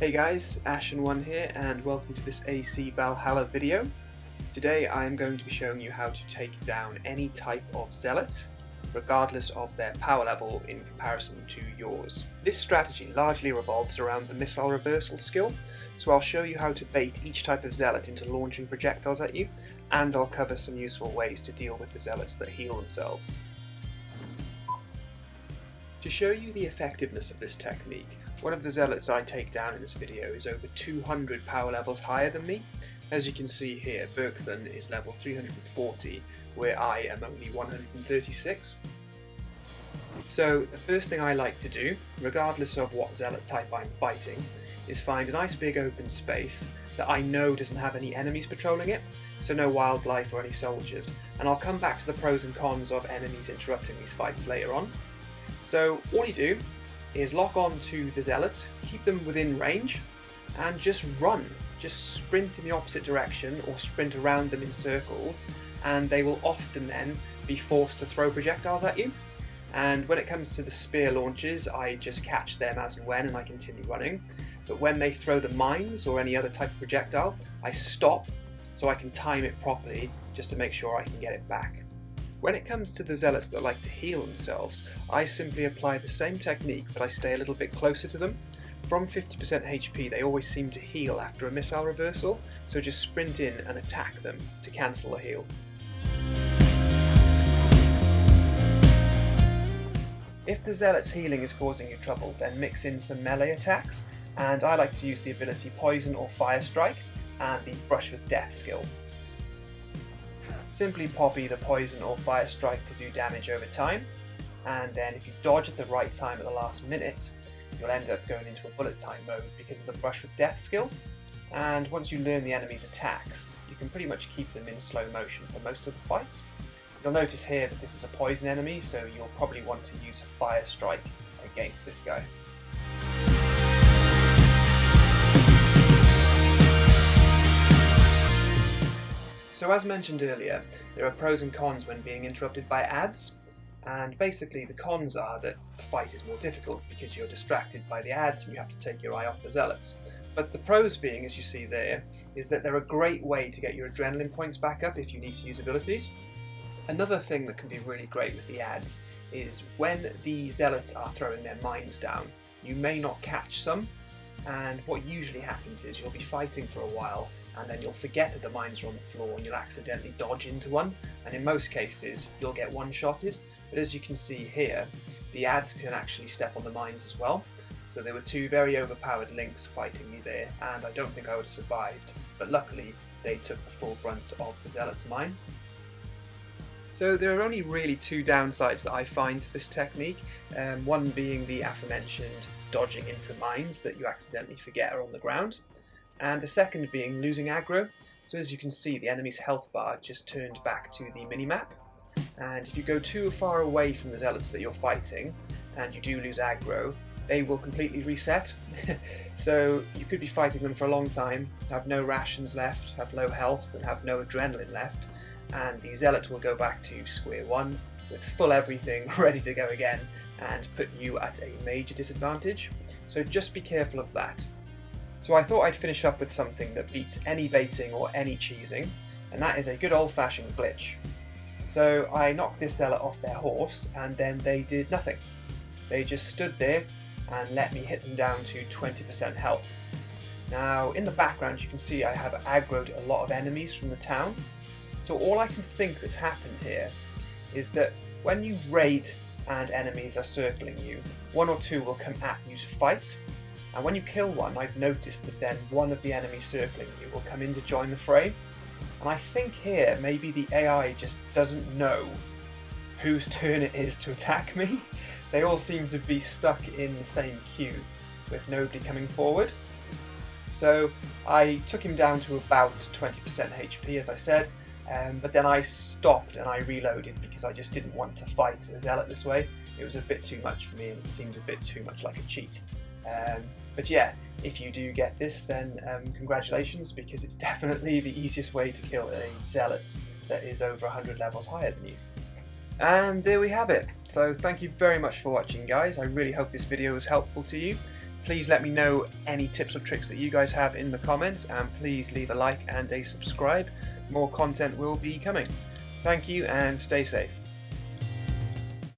Hey guys, Ashen1 here and welcome to this AC Valhalla video. Today I am going to be showing you how to take down any type of Zealot, regardless of their power level in comparison to yours. This strategy largely revolves around the missile reversal skill, so I'll show you how to bait each type of Zealot into launching projectiles at you, and I'll cover some useful ways to deal with the Zealots that heal themselves. To show you the effectiveness of this technique, one of the Zealots I take down in this video is over 200 power levels higher than me. As you can see here, Berkthan is level 340, where I am only 136. So the first thing I like to do, regardless of what Zealot type I'm fighting, is find a nice big open space that I know doesn't have any enemies patrolling it, so no wildlife or any soldiers, and I'll come back to the pros and cons of enemies interrupting these fights later on. So all you do is lock on to the Zealots, keep them within range, and just run. Just sprint in the opposite direction or sprint around them in circles, and they will often then be forced to throw projectiles at you. And when it comes to the spear launches, I just catch them as and when and I continue running. But when they throw the mines or any other type of projectile, I stop so I can time it properly just to make sure I can get it back. When it comes to the Zealots that like to heal themselves, I simply apply the same technique, but I stay a little bit closer to them. From 50% HP, they always seem to heal after a missile reversal, so just sprint in and attack them to cancel the heal. If the Zealot's healing is causing you trouble, then mix in some melee attacks, and I like to use the ability Poison or Fire Strike and the Brush with Death skill. Simply pop either Poison or Fire Strike to do damage over time, and then if you dodge at the right time at the last minute, you'll end up going into a bullet time mode because of the Brush with Death skill, and once you learn the enemy's attacks, you can pretty much keep them in slow motion for most of the fights. You'll notice here that this is a poison enemy, so you'll probably want to use a Fire Strike against this guy. So as mentioned earlier, there are pros and cons when being interrupted by ads, and basically the cons are that the fight is more difficult because you're distracted by the ads and you have to take your eye off the Zealots. But the pros being, as you see there, is that they're a great way to get your adrenaline points back up if you need to use abilities. Another thing that can be really great with the ads is when the Zealots are throwing their mines down, you may not catch some, and what usually happens is you'll be fighting for a while and then you'll forget that the mines are on the floor and you'll accidentally dodge into one, and in most cases you'll get one-shotted. But as you can see here, the ads can actually step on the mines as well. So there were two very overpowered links fighting me there, and I don't think I would have survived, but luckily they took the full brunt of the Zealot's mine. So there are only really two downsides that I find to this technique, one being the aforementioned dodging into mines that you accidentally forget are on the ground, and the second being losing aggro. So as you can see, the enemy's health bar just turned back to the minimap, and if you go too far away from the Zealots that you're fighting and you do lose aggro, they will completely reset. So you could be fighting them for a long time, have no rations left, have low health and have no adrenaline left, and the Zealot will go back to square one with full everything ready to go again and put you at a major disadvantage. So just be careful of that. So I thought I'd finish up with something that beats any baiting or any cheesing, and that is a good old-fashioned glitch. So I knocked this Zealot off their horse and then they did nothing. They just stood there and let me hit them down to 20% health. Now in the background you can see I have aggroed a lot of enemies from the town. So all I can think that's happened here is that when you raid and enemies are circling you, one or two will come at you to fight, and when you kill one, I've noticed that then one of the enemies circling you will come in to join the fray. And I think here maybe the AI just doesn't know whose turn it is to attack me. They all seem to be stuck in the same queue with nobody coming forward. So I took him down to about 20% HP, as I said, but then I stopped and I reloaded because I just didn't want to fight a Zealot this way. It was a bit too much for me and it seemed a bit too much like a cheat. But yeah, if you do get this, then congratulations, because it's definitely the easiest way to kill a Zealot that is over 100 levels higher than you. And there we have it. So thank you very much for watching, guys. I really hope this video was helpful to you. Please let me know any tips or tricks that you guys have in the comments, and please leave a like and a subscribe. More content will be coming. Thank you and stay safe.